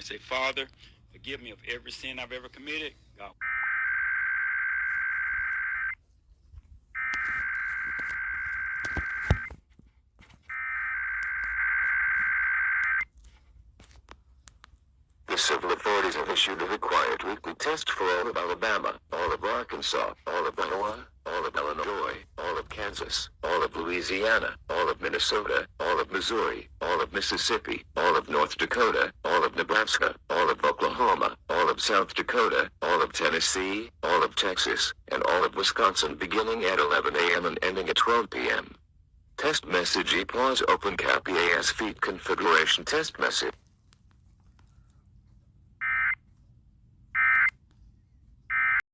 and say, Father, forgive me of every sin I've ever committed. God. The civil authorities have issued a required weekly test for all of Alabama, all of Arkansas, all of Iowa, all of Illinois, all of Kansas, all of Louisiana, all of Minnesota, all of Missouri, all of Mississippi, all of North Dakota, all of Nebraska, all of Oklahoma, all of South Dakota, all of Tennessee, all of Texas, and all of Wisconsin beginning at 11 a.m. and ending at 12 p.m. Test message E pause open cap EAS feed configuration test message.